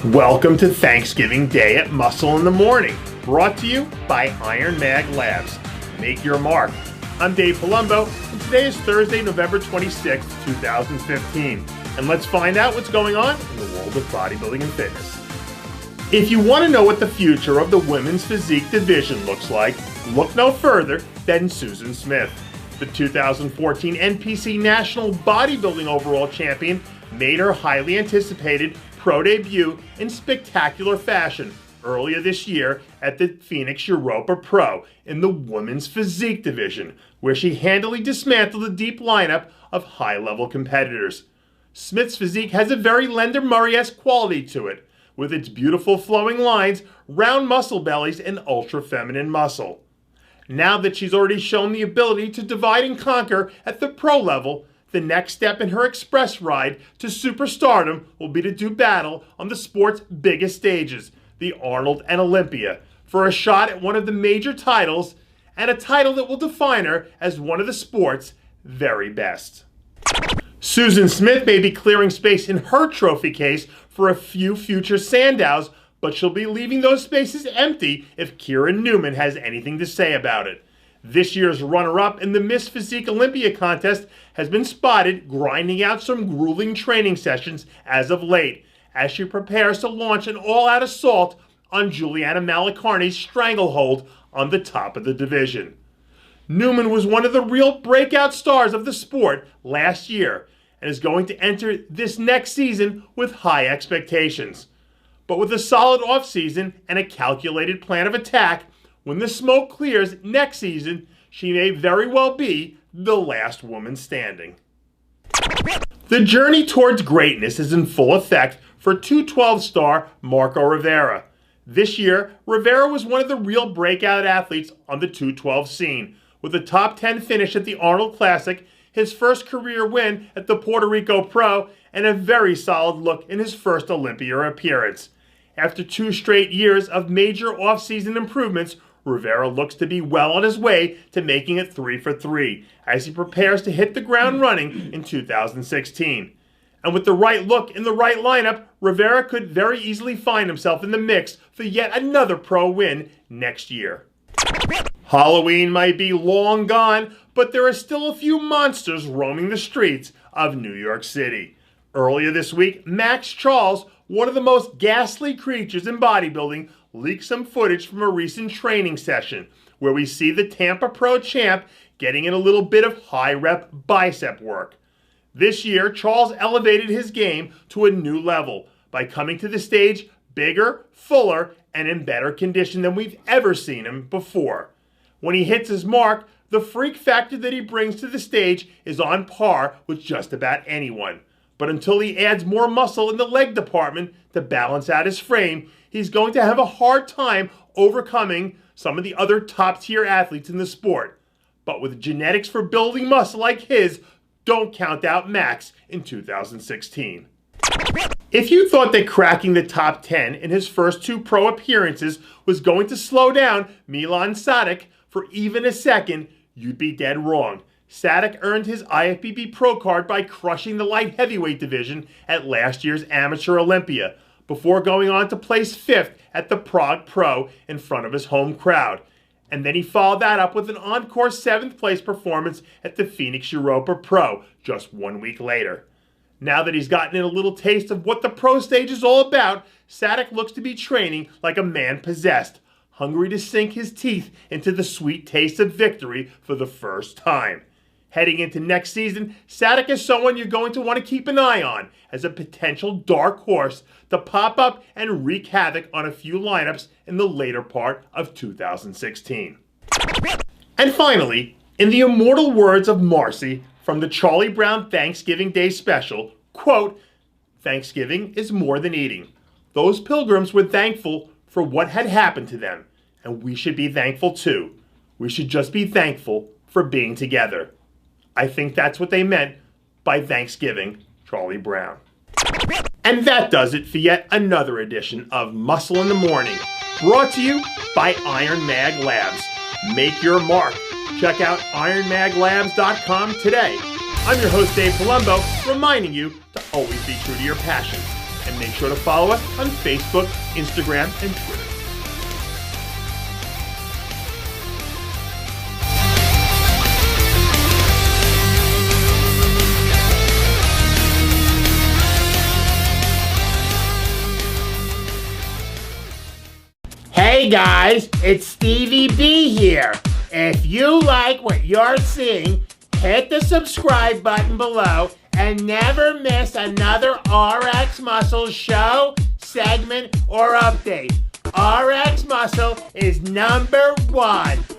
Welcome to Thanksgiving Day at Muscle in the Morning, brought to you by IronMag Labs. Make your mark. I'm Dave Palumbo, and today is Thursday, November 26, 2015. And let's find out what's going on in the world of bodybuilding and fitness. If you want to know what the future of the women's physique division looks like, look no further than Susan Smith. The 2014 NPC National Bodybuilding Overall Champion made her highly anticipated pro debut in spectacular fashion earlier this year at the Phoenix Europa Pro in the women's physique division, where she handily dismantled a deep lineup of high-level competitors. Smith's physique has a very Lenda Murray-esque quality to it, with its beautiful flowing lines, round muscle bellies, and ultra-feminine muscle. Now that she's already shown the ability to divide and conquer at the pro level, the next step in her express ride to superstardom will be to do battle on the sport's biggest stages, the Arnold and Olympia, for a shot at one of the major titles, and a title that will define her as one of the sport's very best. Susan Smith may be clearing space in her trophy case for a few future Sandows, but she'll be leaving those spaces empty if Kieran Newman has anything to say about it. This year's runner-up in the Miss Physique Olympia contest has been spotted grinding out some grueling training sessions as of late, as she prepares to launch an all-out assault on Juliana Malacarne's stranglehold on the top of the division. Newman was one of the real breakout stars of the sport last year and is going to enter this next season with high expectations. But with a solid offseason and a calculated plan of attack, when the smoke clears next season, she may very well be the last woman standing. The journey towards greatness is in full effect for 212 star Marco Rivera. This year, Rivera was one of the real breakout athletes on the 212 scene, with a top 10 finish at the Arnold Classic, his first career win at the Puerto Rico Pro, and a very solid look in his first Olympia appearance. After 2 straight years of major off-season improvements, Rivera looks to be well on his way to making it 3 for 3 as he prepares to hit the ground running in 2016. And with the right look in the right lineup, Rivera could very easily find himself in the mix for yet another pro win next year. Halloween might be long gone, but there are still a few monsters roaming the streets of New York City. Earlier this week, Max Charles, one of the most ghastly creatures in bodybuilding, leaked some footage from a recent training session where we see the Tampa Pro champ getting in a little bit of high-rep bicep work. This year, Charles elevated his game to a new level by coming to the stage bigger, fuller, and in better condition than we've ever seen him before. When he hits his mark, the freak factor that he brings to the stage is on par with just about anyone. But until he adds more muscle in the leg department to balance out his frame, he's going to have a hard time overcoming some of the other top-tier athletes in the sport. But with genetics for building muscle like his, don't count out Max in 2016. If you thought that cracking the top 10 in his first 2 pro appearances was going to slow down Milan Sadek for even a second, you'd be dead wrong. Sadek earned his IFBB Pro card by crushing the light heavyweight division at last year's Amateur Olympia, before going on to place 5th at the Prague Pro in front of his home crowd. And then he followed that up with an encore 7th place performance at the Phoenix Europa Pro just 1 week later. Now that he's gotten in a little taste of what the pro stage is all about, Sadek looks to be training like a man possessed, hungry to sink his teeth into the sweet taste of victory for the first time. Heading into next season, Sadek is someone you're going to want to keep an eye on as a potential dark horse to pop up and wreak havoc on a few lineups in the later part of 2016. And finally, in the immortal words of Marcy from the Charlie Brown Thanksgiving Day special, quote, "Thanksgiving is more than eating. Those pilgrims were thankful for what had happened to them, and we should be thankful too. We should just be thankful for being together." I think that's what they meant by Thanksgiving, Charlie Brown. And that does it for yet another edition of Muscle in the Morning, brought to you by IronMag Labs. Make your mark. Check out ironmaglabs.com today. I'm your host, Dave Palumbo, reminding you to always be true to your passion And make sure to follow us on Facebook, Instagram, and Twitter. Hey guys, it's Stevie B here. If you like what you're seeing, hit the subscribe button below and never miss another RX Muscle show, segment, or update. RX Muscle is #1.